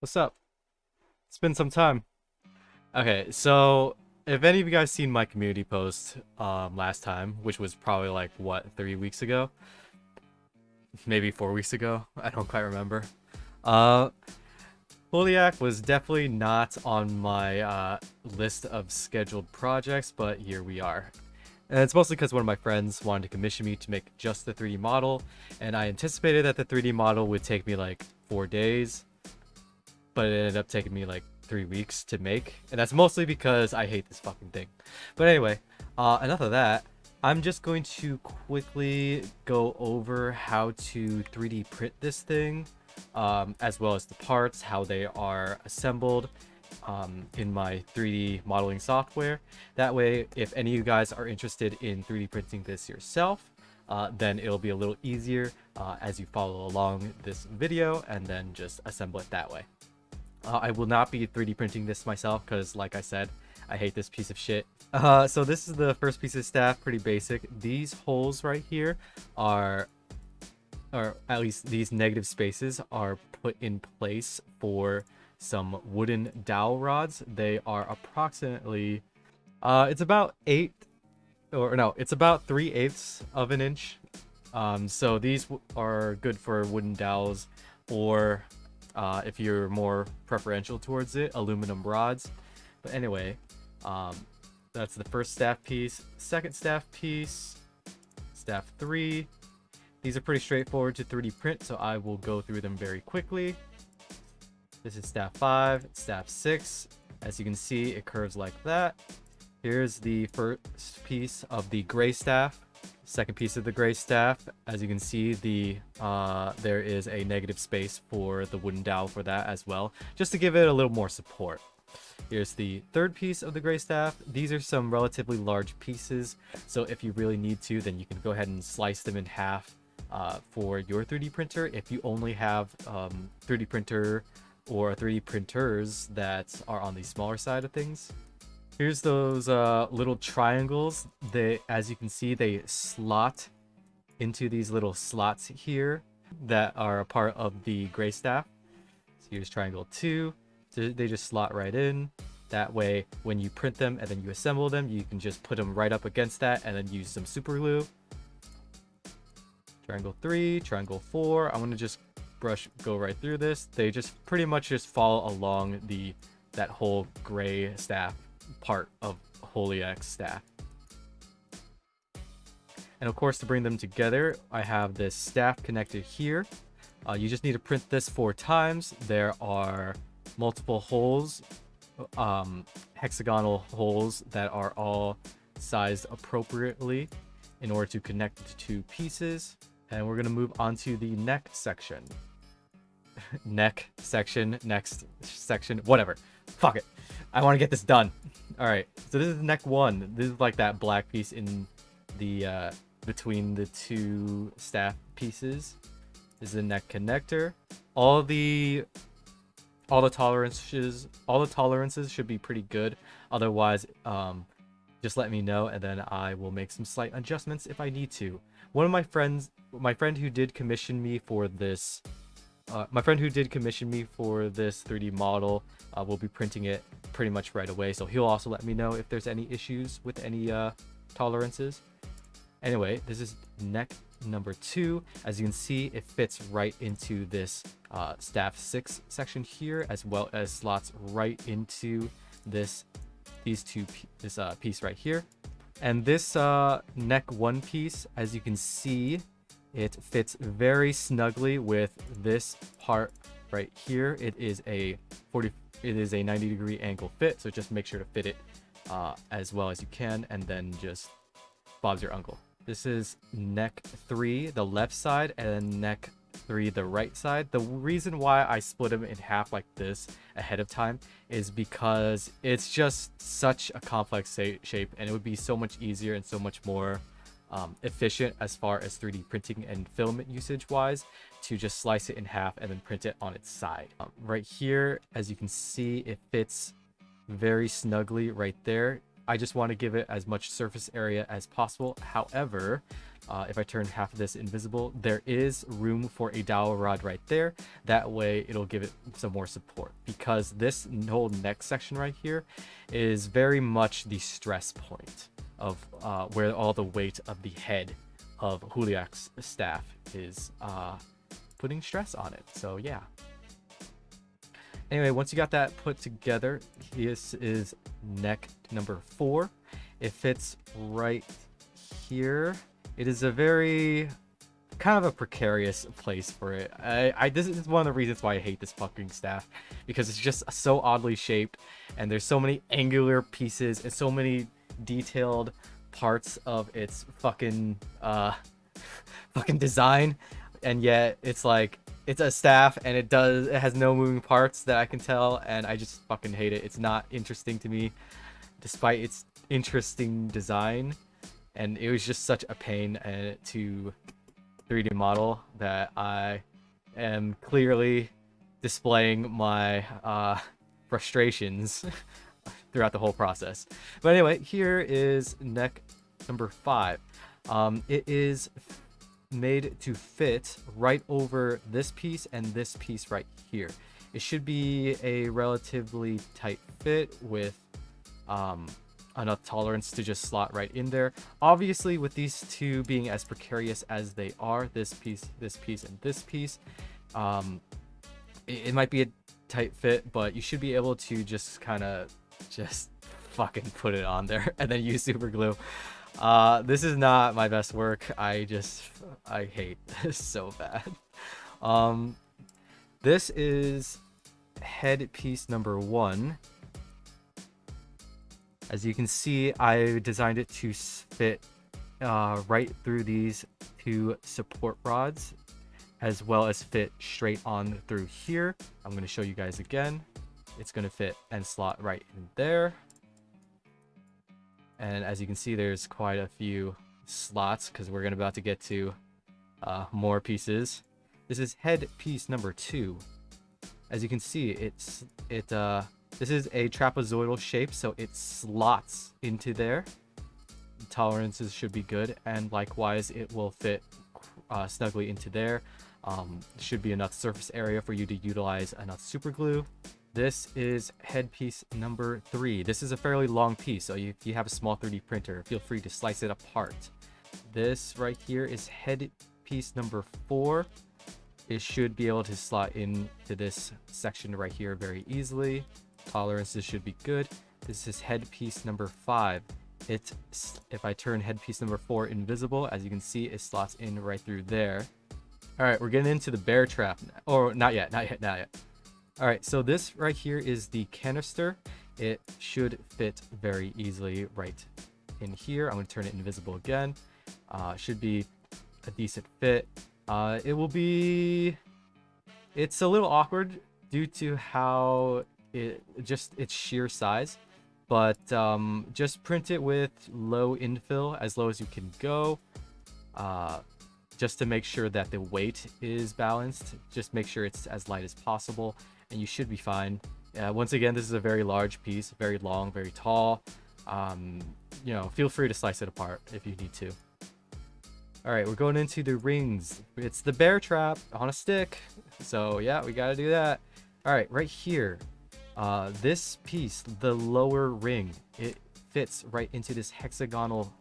What's up? It's been some time. Okay, so if any of you guys seen my community post last time, which was probably like what, 3 weeks ago? Maybe 4 weeks ago? I don't quite remember. Uh Holiak was definitely not on my list of scheduled projects, but here we are. And it's mostly because one of my friends wanted to commission me to make just the 3D model, and I anticipated that the 3D model would take me like 4 days, but it ended up taking me like 3 weeks to make, and that's mostly because I hate this fucking thing. But anyway, enough of that. I'm just going to quickly go over how to 3D print this thing, as well as the parts, how they are assembled in my 3D modeling software. That way, if any of you guys are interested in 3D printing this yourself, then it'll be a little easier as you follow along this video and then just assemble it that way. I will not be 3D printing this myself because, like I said, I hate this piece of shit. So this is the first piece of staff, pretty basic. These holes right here are, or at least these negative spaces, are put in place for some wooden dowel rods. They are approximately, it's about it's about 3/8 of an inch. So these are good for wooden dowels, or if you're more preferential towards it, aluminum rods. But anyway, that's the first staff piece. Second staff piece, staff 3. These are pretty straightforward to 3D print, so I will go through them very quickly. This is staff 5, staff 6. As you can see, it curves like that. Here's the first piece of the gray staff. Second piece of the gray staff. As you can see, there is a negative space for the wooden dowel for that as well, just to give it a little more support. Here's the third piece of the gray staff. These are some relatively large pieces, so if you really need to, then you can go ahead and slice them in half for your 3D printer. If you only have 3D printer or 3D printers that are on the smaller side of things. Here's those little triangles. As you can see, they slot into these little slots here that are a part of the gray staff. So here's triangle 2. So they just slot right in. That way, when you print them and then you assemble them, you can just put them right up against that and then use some super glue. Triangle 3, triangle 4. I'm gonna just go right through this. They just pretty much just follow along that whole gray staff part of Holiak's staff. And of course, to bring them together, I have this staff connected here. You just need to print this 4 times. There are multiple holes, hexagonal holes that are all sized appropriately in order to connect the 2 pieces. And we're going to move on to the neck section. Next section, whatever. Fuck it. I want to get this done. Alright, so this is neck 1. This is like that black piece in the between the 2 staff pieces. This is the neck connector. All the tolerances should be pretty good. Otherwise, just let me know and then I will make some slight adjustments if I need to. One of my friend who did commission me for this 3D model will be printing it pretty much right away, so he'll also let me know if there's any issues with any tolerances. Anyway, this is neck number 2. As you can see, it fits right into this staff 6 section here, as well as slots right into this piece right here. And this neck 1 piece, as you can see, it fits very snugly with this part right here. It is a 90-degree angle fit, so just make sure to fit it as well as you can, and then just Bob's your uncle. This is neck 3, the left side, and neck 3, the right side. The reason why I split them in half like this ahead of time is because it's just such a complex shape, and it would be so much easier and so much more efficient as far as 3D printing and filament usage wise to just slice it in half and then print it on its side. Right here, as you can see, it fits very snugly right there. I just want to give it as much surface area as possible. However, if I turn half of this invisible, there is room for a dowel rod right there. That way it'll give it some more support, because this whole neck section right here is very much the stress point of where all the weight of the head of Juliak's staff is putting stress on it. So yeah. Anyway, once you got that put together, this is neck number 4. It fits right here. It is a very kind of a precarious place for it. This is one of the reasons why I hate this fucking staff, because it's just so oddly shaped, and there's so many angular pieces and so many detailed parts of its fucking design, and yet it's like, it's a staff and it has no moving parts that I can tell, and I just fucking hate it. It's not interesting to me despite its interesting design, and it was just such a pain to 3D model that I am clearly displaying my frustrations throughout the whole process. But anyway, here is neck number 5. It is made to fit right over this piece and this piece right here. It should be a relatively tight fit with enough tolerance to just slot right in there. Obviously, with these two being as precarious as they are, this piece, and this piece, it might be a tight fit, but you should be able to just kind of just fucking put it on there and then use super glue. This is not my best work. I hate this so bad. This is headpiece number 1. As you can see, I designed it to fit right through these 2 support rods, as well as fit straight on through here. I'm going to show you guys again. It's going to fit and slot right in there. And as you can see, there's quite a few slots, because we're about to get to more pieces. This is head piece number 2. As you can see, this is a trapezoidal shape, so it slots into there. Tolerances should be good, and likewise, it will fit snugly into there. Should be enough surface area for you to utilize enough super glue. This is headpiece number 3. This is a fairly long piece, so if you have a small 3D printer, feel free to slice it apart. This right here is headpiece number 4. It should be able to slot into this section right here very easily. Tolerances should be good. This is headpiece number 5. If I turn headpiece number 4 invisible, as you can see, it slots in right through there. All right, we're getting into the bear trap. Or not yet. All right, so this right here is the canister. It should fit very easily right in here. I'm going to turn it invisible again. Should be a decent fit. It's a little awkward due to how its sheer size, but just print it with low infill, as low as you can go, just to make sure that the weight is balanced. Just make sure it's as light as possible, and you should be fine. Once again, this is a very large piece, very long, very tall. Feel free to slice it apart if you need to. All right, we're going into the rings. It's the bear trap on a stick, so yeah, we gotta do that. All right, right here, this piece, the lower ring, it fits right into this hexagonal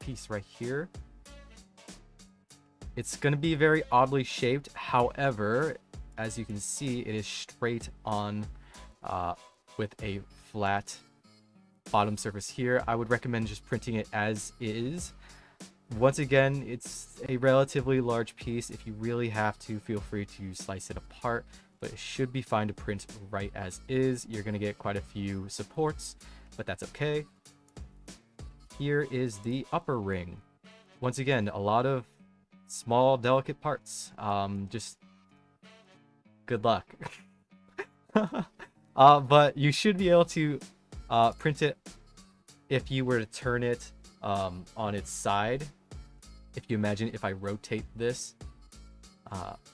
piece right here. It's gonna be very oddly shaped. However, as you can see, it is straight on with a flat bottom surface here. I would recommend just printing it as is. Once again, it's a relatively large piece. If you really have to, feel free to slice it apart, but it should be fine to print right as is. You're going to get quite a few supports, but that's okay. Here is the upper ring. Once again, a lot of small, delicate parts. Just good luck. But you should be able to print it if you were to turn it on its side. If you imagine, if I rotate this,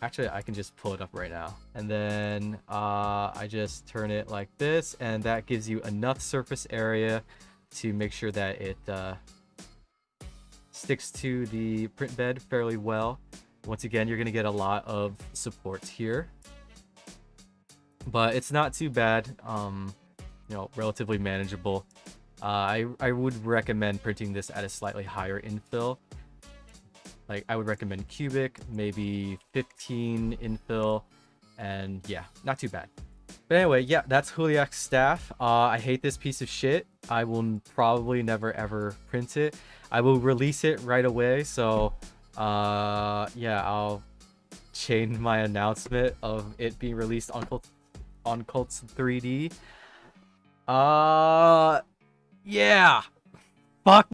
actually I can just pull it up right now, and then I just turn it like this, and that gives you enough surface area to make sure that it sticks to the print bed fairly well. Once again, you're going to get a lot of supports here, but it's not too bad. You know, relatively manageable. I would recommend printing this at a slightly higher infill. Like, I would recommend cubic, maybe 15 infill, and yeah, not too bad. But anyway, yeah, that's Juliak's staff. I hate this piece of shit. I will probably never ever print it. I will release it right away, so yeah, I'll change my announcement of it being released on Cults 3D. Yeah. Fuck.